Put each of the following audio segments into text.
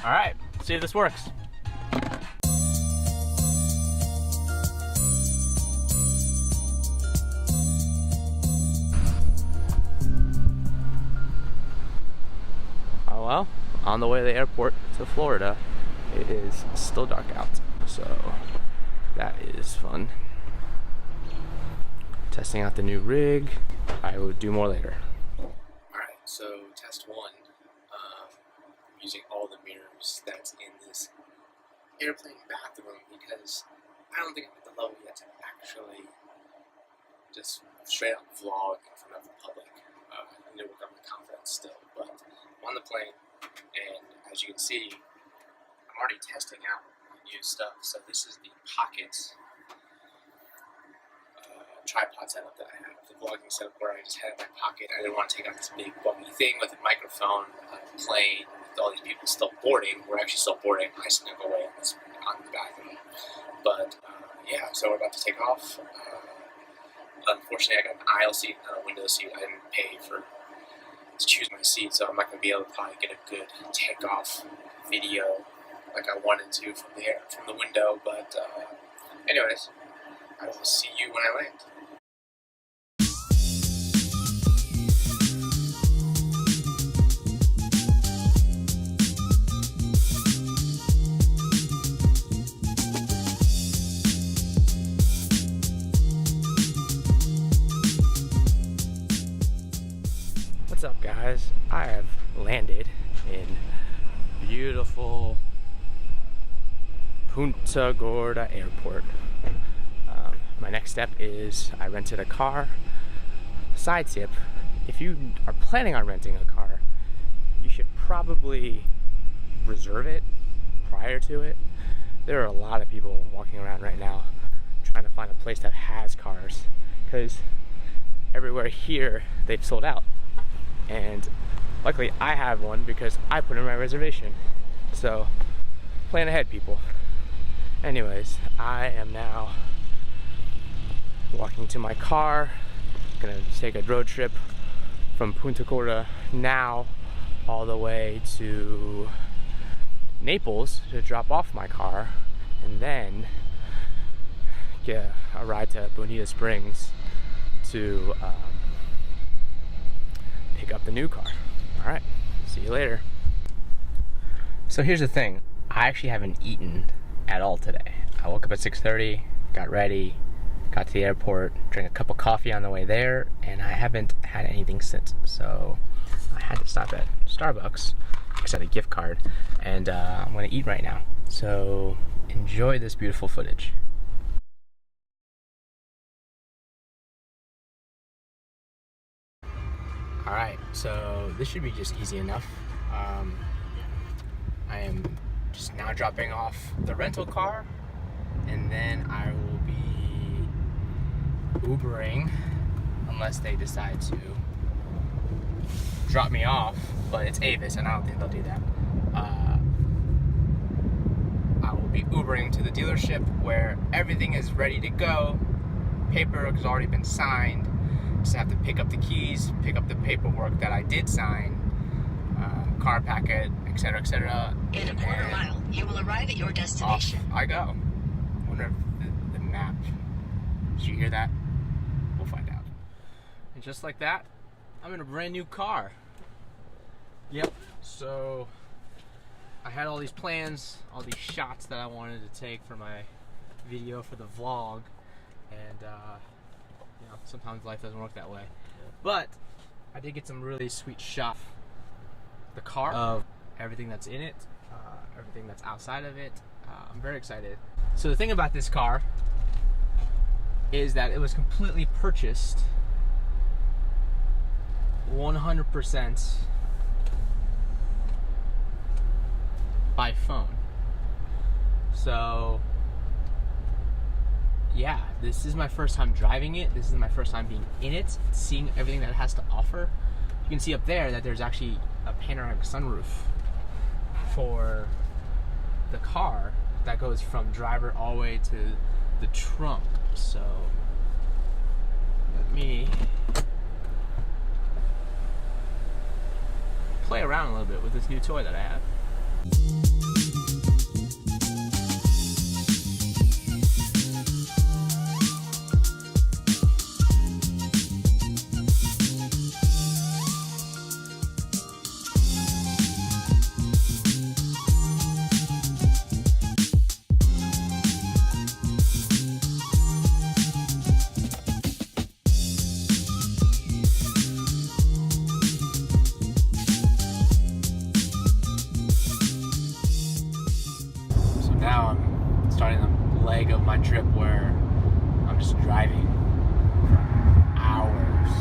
All right, see if this works. Oh well, on the way to the airport to Florida, it is still dark out, so that is fun. Testing out the new rig. I will do more later. Alright, so test one. Using all the mirrors that's in this airplane bathroom because I don't think I'm at the level yet to actually just straight up vlog in front of the public. I need to work on my confidence still, but I'm on the plane, and as you can see, I'm already testing out my new stuff. So this is the Pocket tripod setup that I have, the vlogging setup where I just had it in my pocket. I didn't want to take out this big bulky thing with a microphone, plane, with all these people still boarding. We're actually still boarding. I snuck away on the bathroom. But yeah, so we're about to take off. Unfortunately, I got an aisle seat, not a window seat. I didn't pay to choose my seat, so I'm not going to be able to probably get a good takeoff video like I wanted to from the window. But anyways, I will see you when I land. What's up, guys? I have landed in beautiful Punta Gorda Airport. My next step is I rented a car. Side tip, if you are planning on renting a car, you should probably reserve it prior to it. There are a lot of people walking around right now trying to find a place that has cars because everywhere here they've sold out. And luckily I have one because I put in my reservation. So plan ahead, people. Anyways, I am now walking to my car. Gonna take a road trip from Punta Gorda now all the way to Naples to drop off my car and then get a ride to Bonita Springs to pick up the new car. Alright, see you later. So here's the thing, I actually haven't eaten at all today. I woke up at 6:30, got ready, got to the airport, drank a cup of coffee on the way there, and I haven't had anything since. So I had to stop at Starbucks because I had a gift card, and I'm gonna eat right now. So enjoy this beautiful footage. Alright, so this should be just easy enough. I am just now dropping off the rental car, and then I will be Ubering unless they decide to drop me off, but it's Avis and I don't think they'll do that. I will be Ubering to the dealership where everything is ready to go. Paperwork has already been signed. Just have to pick up the keys, pick up the paperwork that I did sign, car packet, etc., etc. In a quarter mile, you will arrive at your destination. Off I go. I wonder if the map. Did you hear that? We'll find out. And just like that, I'm in a brand new car. Yep. So I had all these plans, all these shots that I wanted to take for my video for the vlog, and you know, sometimes life doesn't work that way. But I did get some really sweet shots of the car, of everything that's in it, everything that's outside of it. I'm very excited. So the thing about this car is that it was completely purchased 100% by phone. So yeah, this is my first time driving it. This is my first time being in it, seeing everything that it has to offer. You can see up there that there's actually a panoramic sunroof for the car that goes from driver all the way to the trunk. So let me play around a little bit with this new toy that I have. Now I'm starting the leg of my trip where I'm just driving for hours.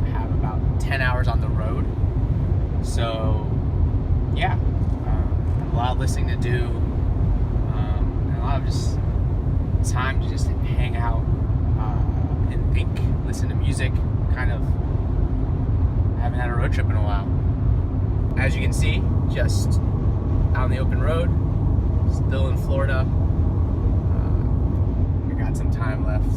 I have about 10 hours on the road. So, yeah, a lot of listening to do, and a lot of just time to just hang out and think, listen to music, kind of. I haven't had a road trip in a while. As you can see, just out on the open road. Still in Florida. I got some time left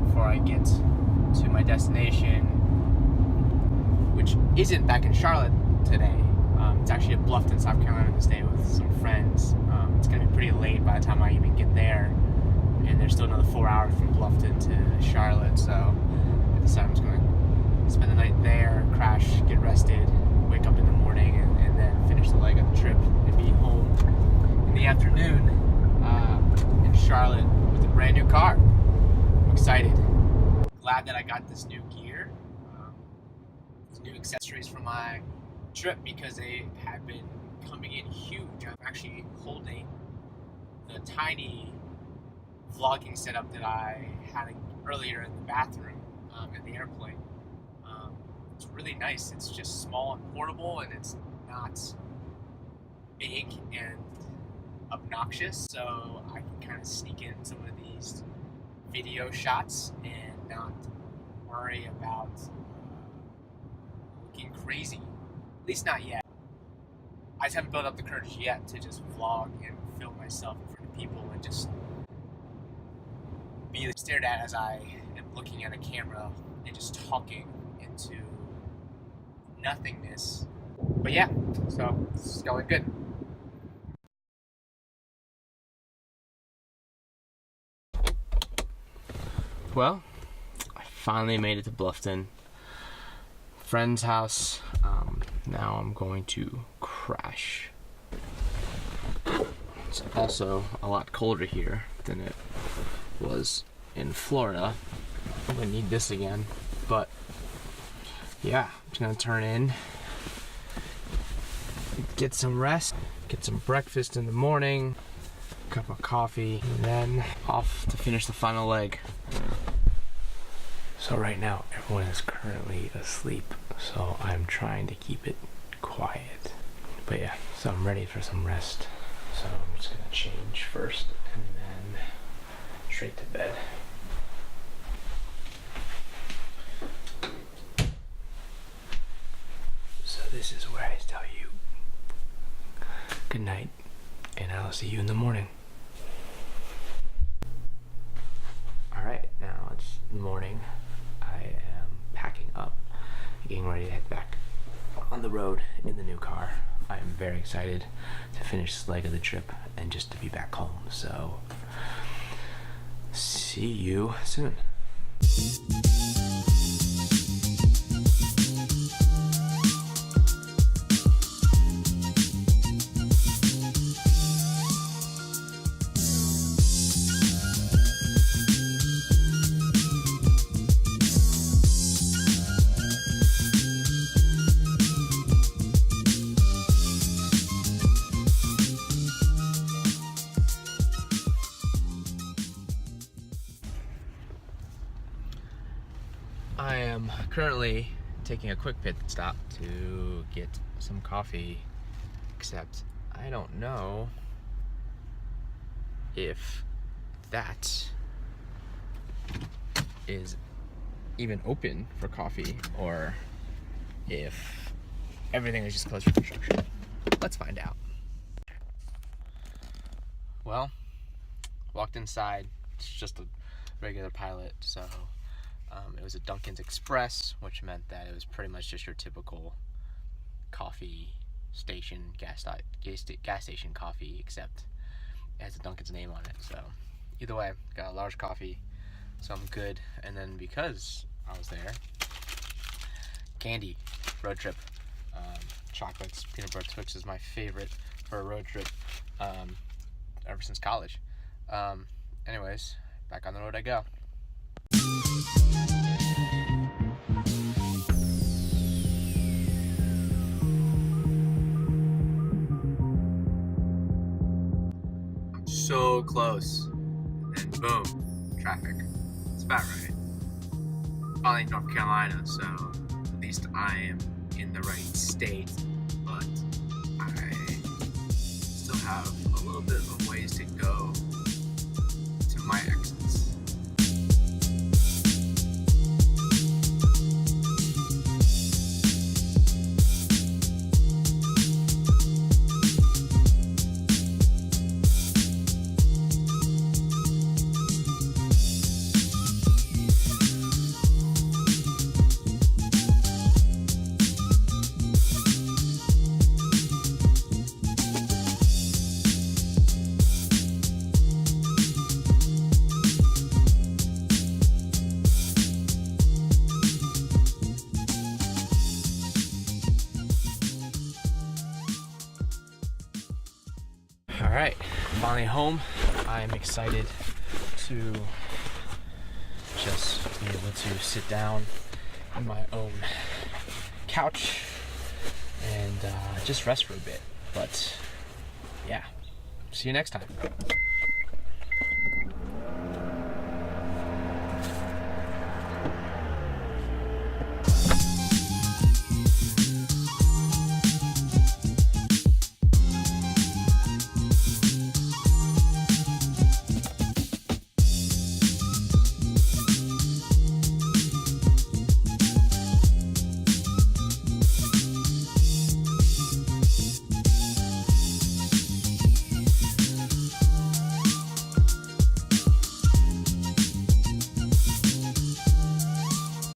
before I get to my destination, which isn't back in Charlotte today. It's actually at Bluffton, South Carolina, to stay with some friends. It's going to be pretty late by the time I even get there, and there's still another 4 hours from Bluffton to Charlotte, so I decided I'm just going to spend the night there, crash, get rested, wake up in the morning, and then finish the leg of the trip and be home in the afternoon in Charlotte with a brand new car. I'm excited. Glad that I got this new gear, these new accessories for my trip, because they have been coming in huge. I'm actually holding the tiny vlogging setup that I had earlier in the bathroom in the airplane. It's really nice. It's just small and portable, and it's not big and obnoxious, so I can kind of sneak in some of these video shots and not worry about looking crazy. At least not yet. I just haven't built up the courage yet to just vlog and film myself in front of people and just be stared at as I am looking at a camera and just talking into nothingness. But yeah, so it's going good. Well, I finally made it to Bluffton, friend's house. Now I'm going to crash. It's also a lot colder here than it was in Florida. I'm gonna need this again, but yeah, I'm just gonna turn in, get some rest, get some breakfast in the morning, cup of coffee, and then off to finish the final leg. So right now everyone is currently asleep, so I'm trying to keep it quiet. But yeah, so I'm ready for some rest. So I'm just gonna change first and then straight to bed. So this is where I tell you good night, and I'll see you in the morning. Alright, now it's morning. I am packing up, getting ready to head back on the road in the new car. I am very excited to finish this leg of the trip and just to be back home. So, see you soon. I am currently taking a quick pit stop to get some coffee, except I don't know if that is even open for coffee or if everything is just closed for construction. Let's find out. Well, walked inside. It's just a regular Pilot, so it was a Dunkin's Express, which meant that it was pretty much just your typical coffee station gas station coffee, except it has a Dunkin's name on it. So either way, got a large coffee, so I'm good. And then because I was there, candy, road trip, chocolates, peanut butter Twix is my favorite for a road trip, ever since college. Anyways, back on the road I go. I'm so close, and boom, traffic. It's about right. Finally in North Carolina, so at least I am in the right state, but I still have a little bit of ways to go to my exits. Alright, finally home. I'm excited to just be able to sit down in my own couch and just rest for a bit. But yeah, see you next time.